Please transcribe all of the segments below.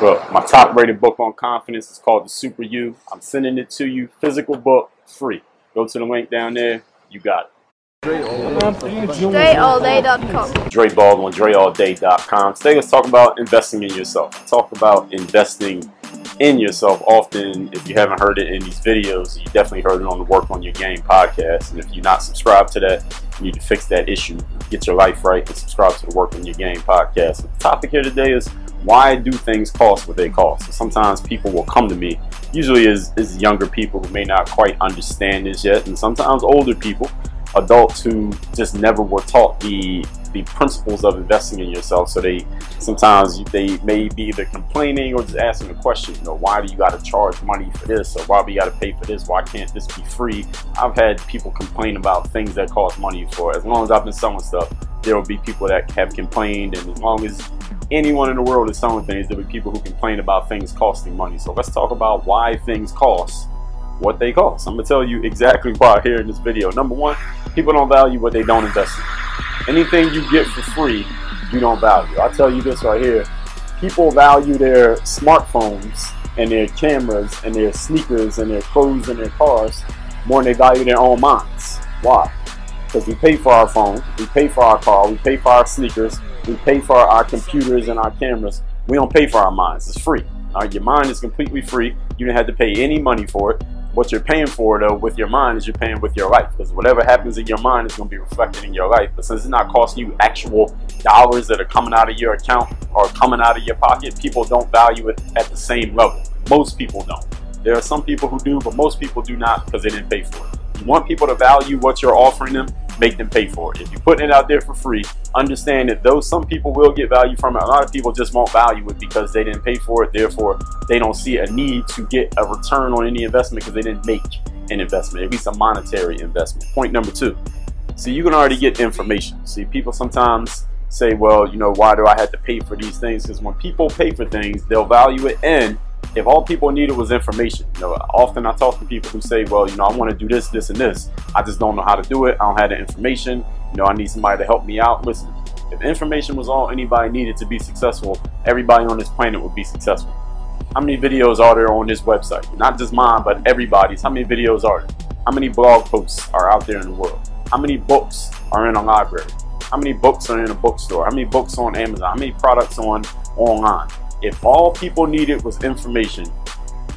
Well, my top rated book on confidence is called The Super You. I'm sending it to you, physical book, free. Go to the link down there. You got it. DreAllDay.com. Dre Baldwin, DreAllDay.com. Today let's talk about investing in yourself. Talk about investing in yourself. Often, if you haven't heard it in these videos, you definitely heard it on the Work on Your Game podcast. And if you're not subscribed to that, you need to fix that issue, get your life right, and subscribe to the Work on Your Game podcast. The topic here today is, why do things cost what they cost? So sometimes people will come to me, usually as younger people who may not quite understand this yet, and sometimes older people, adults who just never were taught the principles of investing in yourself. So sometimes they may be either complaining or just asking a question, why do you got to charge money for this, or why do you got to pay for this, why can't this be free? I've had people complain about things that cost money. For as long as I've been selling stuff, there will be people that have complained, and as long as anyone in the world is selling things, there will be people who complain about things costing money. So let's talk about why things cost what they cost. I'm going to tell you exactly why here in this video. Number one, people don't value what they don't invest in. Anything you get for free, you don't value. I'll tell you this right here. People value their smartphones and their cameras and their sneakers and their clothes and their cars more than they value their own minds. Why? Because we pay for our phone, we pay for our car, we pay for our sneakers, we pay for our computers and our cameras. We don't pay for our minds. It's free. All right, your mind is completely free. You don't have to pay any money for it. What you're paying for, though, with your mind is you're paying with your life, because whatever happens in your mind is going to be reflected in your life. But since it's not costing you actual dollars that are coming out of your account or coming out of your pocket, people don't value it at the same level. Most people don't. There are some people who do, but most people do not, because they didn't pay for it. You want people to value what you're offering them, make them pay for it. If you're putting it out there for free, understand that though some people will get value from it, a lot of people just won't value it because they didn't pay for it. Therefore, they don't see a need to get a return on any investment because they didn't make an investment, at least a monetary investment. Point number two. See, you can already get information. See, people sometimes say, well, why do I have to pay for these things? Because when people pay for things, they'll value it. And if all people needed was information, often I talk to people who say, well, I want to do this, this, and this. I just don't know how to do it. I don't have the information. I need somebody to help me out. Listen, if information was all anybody needed to be successful, everybody on this planet would be successful. How many videos are there on this website? Not just mine, but everybody's. How many videos are there? How many blog posts are out there in the world? How many books are in a library? How many books are in a bookstore? How many books on Amazon? How many products on online? If all people needed was information,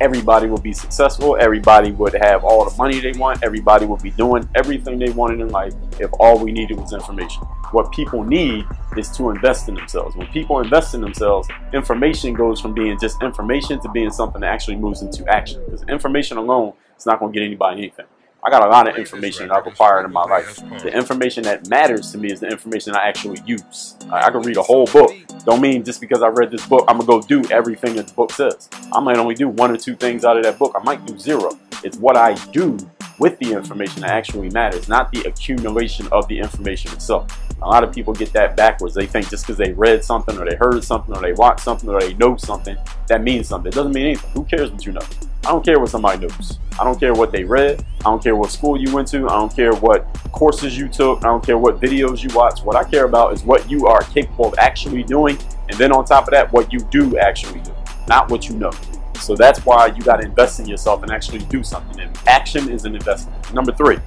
everybody would be successful. Everybody would have all the money they want. Everybody would be doing everything they wanted in life if all we needed was information. What people need is to invest in themselves. When people invest in themselves, information goes from being just information to being something that actually moves into action. Because information alone is not going to get anybody anything. I got a lot of information that I've acquired in my life. The information that matters to me is the information I actually use. I can read a whole book. Don't mean just because I read this book, I'm going to go do everything that the book says. I might only do 1 or 2 things out of that book. I might do 0. It's what I do with the information that actually matters, not the accumulation of the information itself. A lot of people get that backwards. They think just because they read something or they heard something or they watched something or they know something, that means something. It doesn't mean anything. Who cares what you know? I don't care what somebody knows. I don't care what they read. I don't care what school you went to. I don't care what courses you took. I don't care what videos you watch. What I care about is what you are capable of actually doing. And then on top of that, what you do actually do, not what you know. So that's why you got to invest in yourself and actually do something. And action is an investment. Number 3,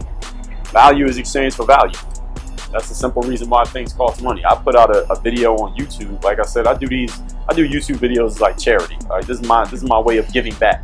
value is exchanged for value. That's the simple reason why things cost money. I put out a video on YouTube. Like I said, I do YouTube videos like charity. All right, this is my way of giving back,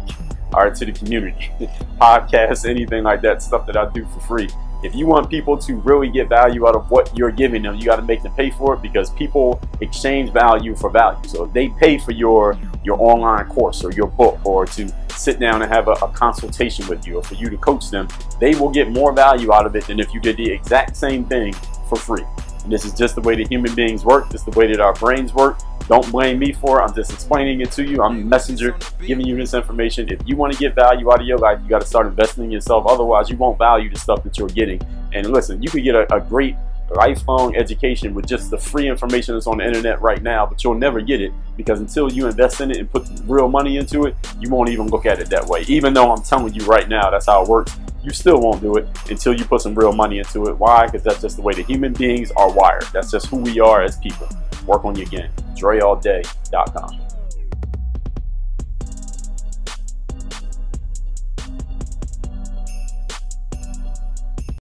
all right, to the community. Podcasts, anything like that, stuff that I do for free. If you want people to really get value out of what you're giving them, you got to make them pay for it, because people exchange value for value. So if they pay for your online course or your book, or to sit down and have a consultation with you, or for you to coach them, they will get more value out of it than if you did the exact same thing for free. And this is just the way that human beings work. This is the way that our brains work. Don't blame me for it. I'm just explaining it to you. I'm a messenger giving you this information. If you want to get value out of your life, you got to start investing in yourself. Otherwise, you won't value the stuff that you're getting. And listen, you could get a great lifelong education with just the free information that's on the internet right now, but you'll never get it, because until you invest in it and put real money into it, you won't even look at it that way. Even though I'm telling you right now that's how it works, you still won't do it until you put some real money into it. Why? Because that's just the way that human beings are wired. That's just who we are as people. Work on your game. DreAllDay.com.